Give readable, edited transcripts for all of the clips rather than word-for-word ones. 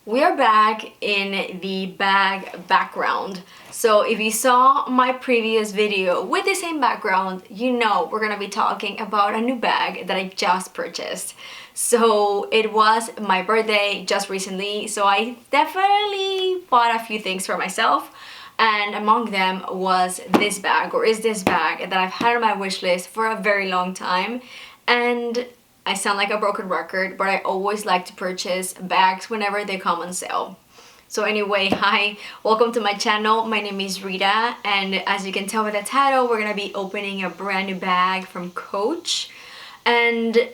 We are back in the bag background. So if you saw my previous video with the same background, you know we're gonna be talking about a new bag that I just purchased. So it was my birthday just recently, so I definitely bought a few things for myself, and among them was this bag, or is this bag, that I've had on my wish list for a very long time. And I sound like a broken record, but I always like to purchase bags whenever they come on sale. So anyway, hi, welcome to my channel. My name is Rita, and as you can tell by the title, we're gonna be opening a brand new bag from Coach. And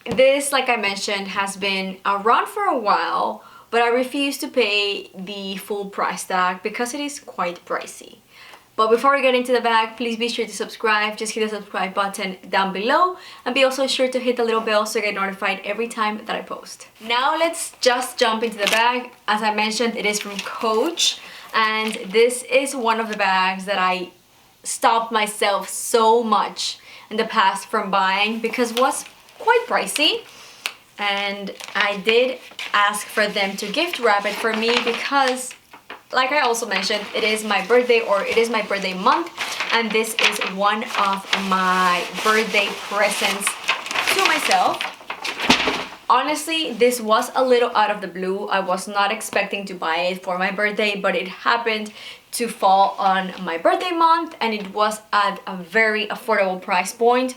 this, like I mentioned, has been around for a while, but I refuse to pay the full price tag because it is quite pricey. But before we get into the bag, please be sure to subscribe. Just hit the subscribe button down below, and be also sure to hit the little bell so you get notified every time that I post. Now let's just jump into the bag. As I mentioned, it is from Coach, and this is one of the bags that I stopped myself so much in the past from buying because it was quite pricey. And I did ask for them to gift wrap it for me because, like I also mentioned, it is my birthday, or it is my birthday month, and this is one of my birthday presents to myself. Honestly, this was a little out of the blue. I was not expecting to buy it for my birthday, but it happened to fall on my birthday month, and it was at a very affordable price point.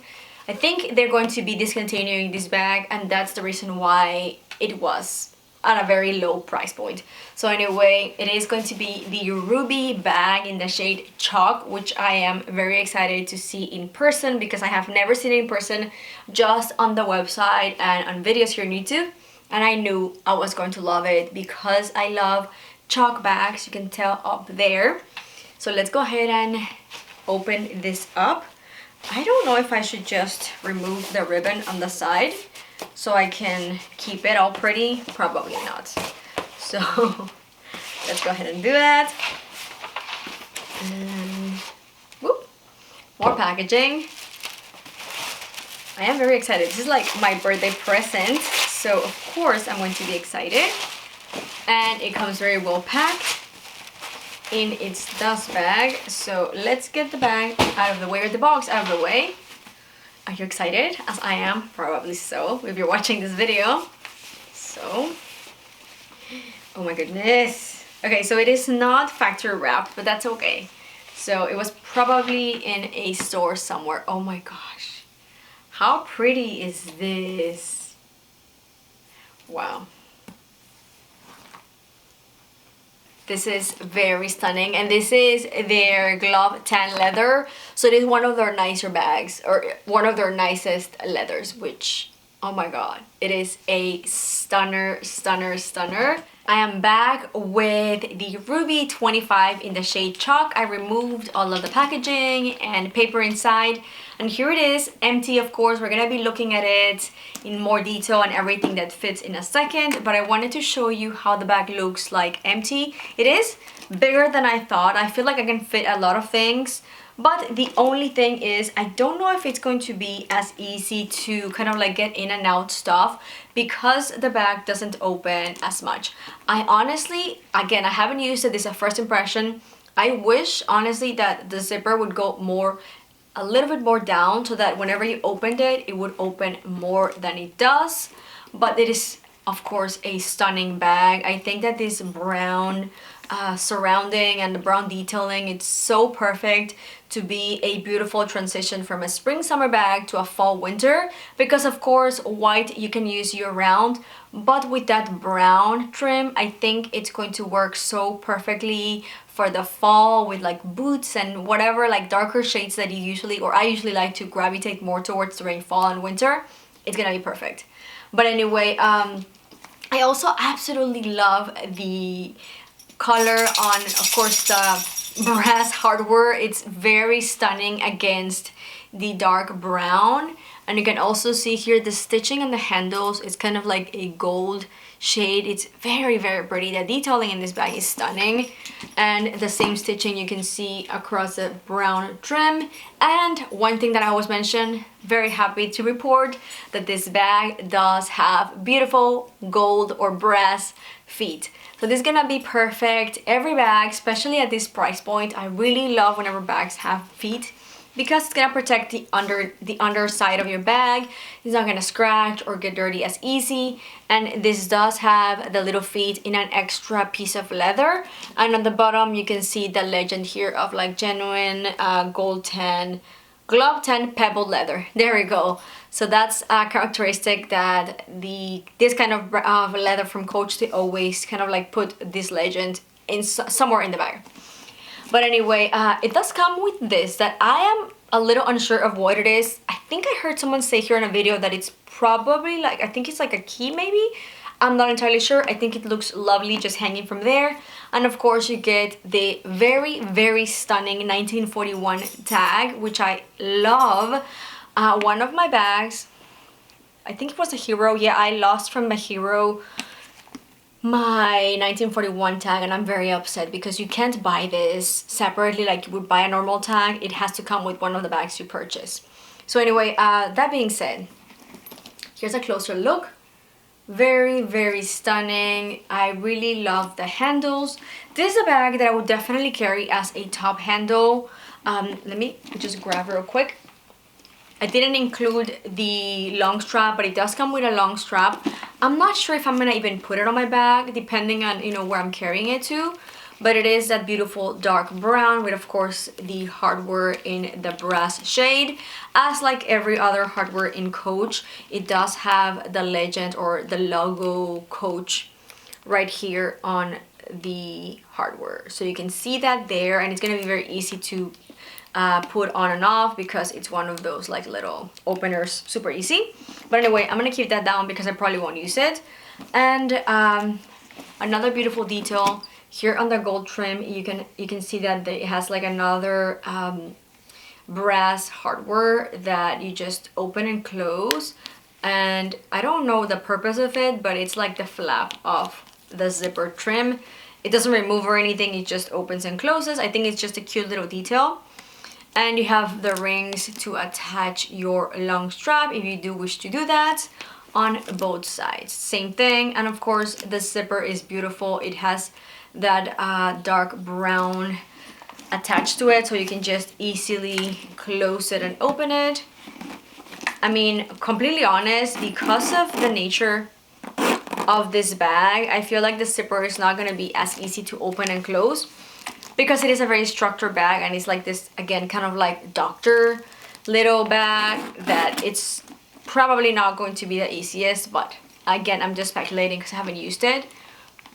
I think they're going to be discontinuing this bag, and that's the reason why it was at a very low price point. So anyway, it is going to be the Ruby bag in the shade Chalk, which I am very excited to see in person because I have never seen it in person, just on the website and on videos here on YouTube. And I knew I was going to love it because I love chalk bags, you can tell up there. So let's go ahead and open this up. I don't know if I should just remove the ribbon on the side so I can keep it all pretty. Probably not. So let's go ahead and do that. And whoop, more packaging. I am very excited. This is like my birthday present, so of course I'm going to be excited. And it comes very well packed in its dust bag. So let's get the bag out of the way, or the box out of the way. Are you excited? As I am, probably so, if you're watching this video. So, oh my goodness. Okay, so it is not factory wrapped, but that's okay. So it was probably in a store somewhere. Oh my gosh. How pretty is this? Wow. This is very stunning, and this is their glove tan leather. So it is one of their nicer bags, or one of their nicest leathers, which, oh my god, it is a stunner, stunner, stunner. I am back with the Ruby 25 in the shade Chalk. I removed all of the packaging and paper inside, and here it is, empty. Of course, we're gonna be looking at it in more detail and everything that fits in a second, but I wanted to show you how the bag looks like empty. It is bigger than I thought. I feel like I can fit a lot of things, but the only thing is I don't know if it's going to be as easy to kind of like get in and out stuff because the bag doesn't open as much. I honestly, again, I haven't used it. This is a first impression. I wish honestly that the zipper would go more, a little bit more down, so that whenever you opened it, it would open more than it does. But it is, of course, a stunning bag. I think that this brown surrounding and the brown detailing, it's so perfect to be a beautiful transition from a spring summer bag to a fall winter, because of course white you can use year round, but with that brown trim I think it's going to work so perfectly for the fall with like boots and whatever, like darker shades that you usually, or I usually like to gravitate more towards during fall and winter. It's gonna be perfect. But anyway, I also absolutely love the color on, of course, the brass hardware. It's very stunning against the dark brown, and you can also see here the stitching on the handles is kind of like a gold shade. It's very, very pretty. The detailing in this bag is stunning, and the same stitching you can see across the brown trim. And one thing that I always mention, very happy to report that this bag does have beautiful gold or brass feet. So this is gonna be perfect. Every bag, especially at this price point, I really love whenever bags have feet, because it's gonna protect the underside of your bag. It's not gonna scratch or get dirty as easy. And this does have the little feet in an extra piece of leather. And on the bottom, you can see the legend here of like genuine gold tan, glove tan pebbled leather. There we go. So that's a characteristic that this kind of leather from Coach, they always kind of like put this legend in somewhere in the bag. But anyway, it does come with this that I am a little unsure of what it is. I think I heard someone say here in a video that it's probably like, I think it's like a key maybe. I'm not entirely sure. I think it looks lovely just hanging from there. And of course you get the very, very stunning 1941 tag, which I love. One of my bags, I think it was a Hero. Yeah, I lost from a Hero my 1941 tag, and I'm very upset because you can't buy this separately like you would buy a normal tag. It has to come with one of the bags you purchase. So anyway, that being said, here's a closer look. Very, very stunning. I really love the handles. This is a bag that I would definitely carry as a top handle. Let me just grab real quick. I didn't include the long strap, but it does come with a long strap. I'm not sure if I'm gonna even put it on my bag, depending on, you know, where I'm carrying it to. But it is that beautiful dark brown with, of course, the hardware in the brass shade. As like every other hardware in Coach, it does have the legend or the logo Coach right here on the hardware. So you can see that there, and it's gonna be very easy to put on and off because it's one of those like little openers, super easy. But anyway, I'm gonna keep that down because I probably won't use it. And another beautiful detail here on the gold trim, you can see that it has like another brass hardware that you just open and close. And I don't know the purpose of it, but it's like the flap of the zipper trim. It doesn't remove or anything, it just opens and closes. I think it's just a cute little detail. And you have the rings to attach your long strap if you do wish to do that on both sides. Same thing. And of course the zipper is beautiful. It has that dark brown attached to it, so you can just easily close it and open it. I mean, completely honest, because of the nature of this bag, I feel like the zipper is not going to be as easy to open and close, because it is a very structured bag and it's like this, again, kind of like doctor little bag, that it's probably not going to be the easiest. But again, I'm just speculating because I haven't used it.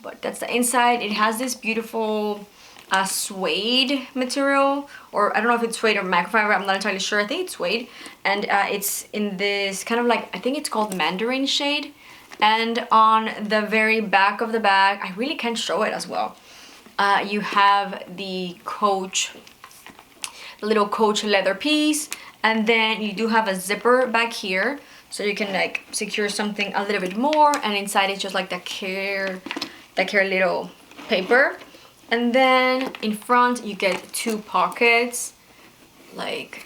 But that's the inside. It has this beautiful suede material, or I don't know if it's suede or microfiber, I'm not entirely sure. I think it's suede, and it's in this kind of like, I think it's called mandarin shade. And on the very back of the bag, I really can't show it as well, you have the Coach, the little Coach leather piece, and then you do have a zipper back here, so you can like secure something a little bit more, and inside it's just like the care little paper. And then in front you get two pockets, like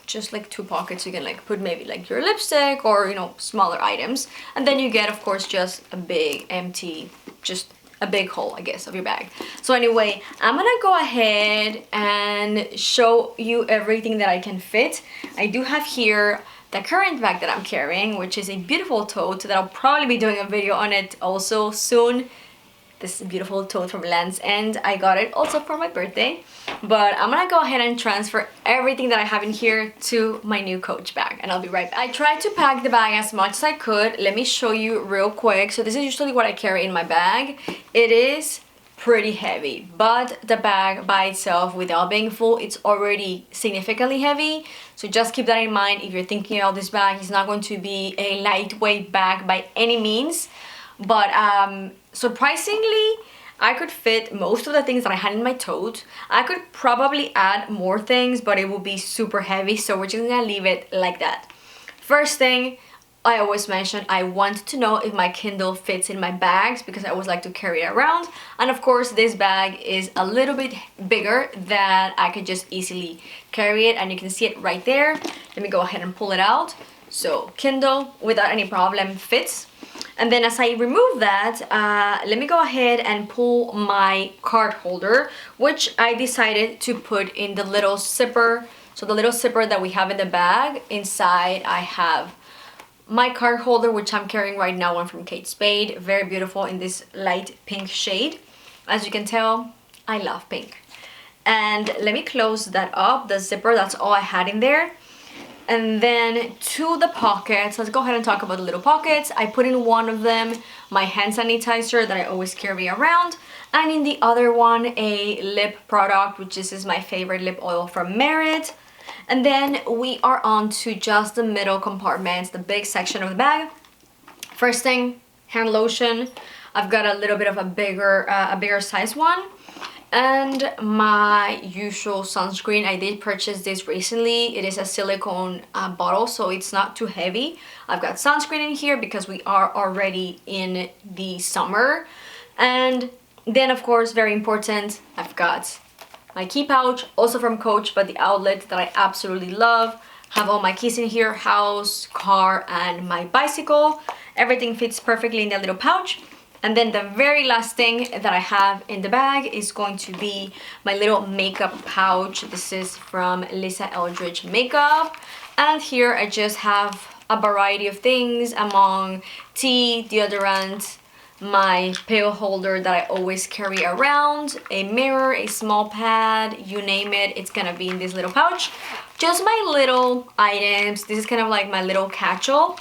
just like two pockets. You can like put maybe like your lipstick or, you know, smaller items. And then you get, of course, just a big empty, just a big hole, I guess, of your bag. So anyway, I'm gonna go ahead and show you everything that I can fit. I do have here the current bag that I'm carrying, which is a beautiful tote that I'll probably be doing a video on it also soon. This beautiful tote from Land's End. I got it also for my birthday. But I'm gonna go ahead and transfer everything that I have in here to my new Coach bag, and I'll be right back. I tried to pack the bag as much as I could. Let me show you real quick. So this is usually what I carry in my bag. It is pretty heavy, but the bag by itself, without being full, it's already significantly heavy. So just keep that in mind if you're thinking about this bag. It's not going to be a lightweight bag by any means. But surprisingly, I could fit most of the things that I had in my tote. I could probably add more things, but it would be super heavy, so we're just gonna leave it like that. First thing, I always mention, I want to know if my Kindle fits in my bags, because I always like to carry it around. And of course, this bag is a little bit bigger that I could just easily carry it, and you can see it right there. Let me go ahead and pull it out. So Kindle without any problem fits. And then as I remove that, let me go ahead and pull my card holder, which I decided to put in the little zipper. So the little zipper that we have in the bag, inside I have my card holder, which I'm carrying right now, one from Kate Spade. Very beautiful in this light pink shade. As you can tell, I love pink. And let me close that up, the zipper, that's all I had in there. And then to the pockets, let's go ahead and talk about the little pockets. I put in one of them my hand sanitizer that I always carry around, and in the other one a lip product, which is my favorite lip oil from Merit. And then we are on to just the middle compartments, the big section of the bag. First thing, hand lotion. I've got a little bit of a bigger size one. And my usual sunscreen. I did purchase this recently. It is a silicone bottle, so it's not too heavy. I've got sunscreen in here because we are already in the summer. And then, of course, very important, I've got my key pouch, also from Coach, but the outlet that I absolutely love. Have all my keys in here, house, car, and my bicycle. Everything fits perfectly in that little pouch. And then the very last thing that I have in the bag is going to be my little makeup pouch. This is from Lisa Eldridge Makeup. And here I just have a variety of things among tea, deodorant, my pill holder that I always carry around, a mirror, a small pad, you name it, it's gonna be in this little pouch. Just my little items. This is kind of like my little catch-all.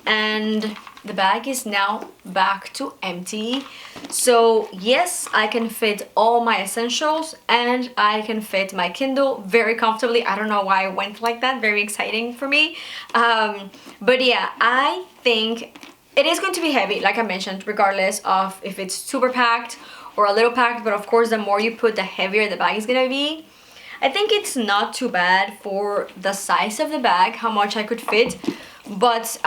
And the bag is now back to empty. So yes, I can fit all my essentials and I can fit my Kindle very comfortably. I don't know why I went like that, very exciting for me. But yeah, I think it is going to be heavy, like I mentioned, regardless of if it's super packed or a little packed. But of course, the more you put, the heavier the bag is gonna be. I think it's not too bad for the size of the bag, how much I could fit. But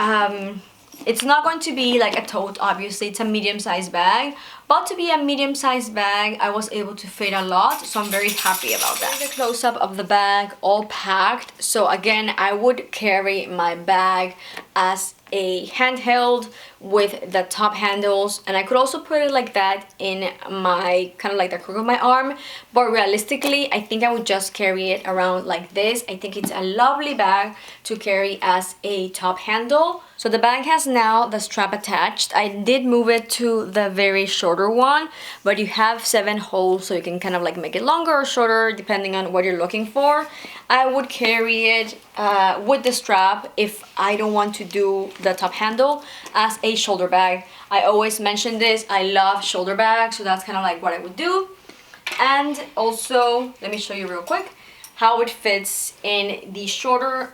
it's not going to be like a tote, obviously. It's a medium-sized bag. But to be a medium-sized bag, I was able to fit a lot, so I'm very happy about that. The close-up of the bag, all packed. So again, I would carry my bag as a handheld with the top handles, and I could also put it like that in my kind of like the crook of my arm, but realistically I think I would just carry it around like this. I think it's a lovely bag to carry as a top handle. So the bag has now the strap attached. I did move it to the very shorter one, but you have 7 holes, so you can kind of like make it longer or shorter depending on what you're looking for. I would carry it with the strap if I don't want to do the top handle as a shoulder bag. I always mention this, I love shoulder bags, so that's kind of like what I would do. And also, let me show you real quick how it fits in the shorter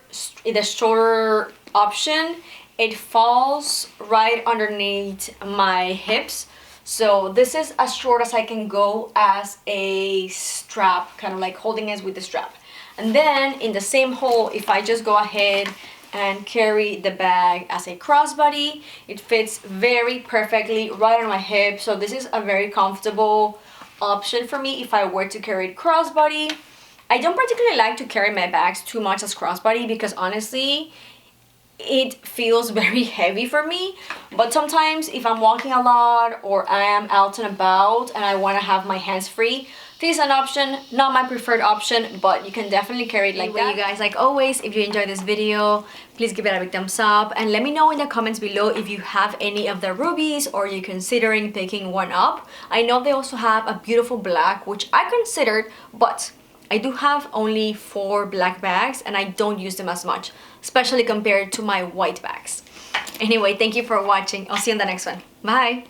option. It falls right underneath my hips. So this is as short as I can go as a strap, kind of like holding it with the strap. And then in the same hole, if I just go ahead and carry the bag as a crossbody, it fits very perfectly right on my hip. So this is a very comfortable option for me if I were to carry it crossbody. I don't particularly like to carry my bags too much as crossbody because honestly, it feels very heavy for me. But sometimes if I'm walking a lot or I am out and about and I want to have my hands free, this is an option, not my preferred option, but you can definitely carry it like that. You guys, like always, if you enjoyed this video, please give it a big thumbs up and let me know in the comments below if you have any of the rubies or you're considering picking one up. I know they also have a beautiful black, which I considered, but I do have only 4 black bags and I don't use them as much, especially compared to my white bags. Anyway, thank you for watching. I'll see you in the next one. Bye!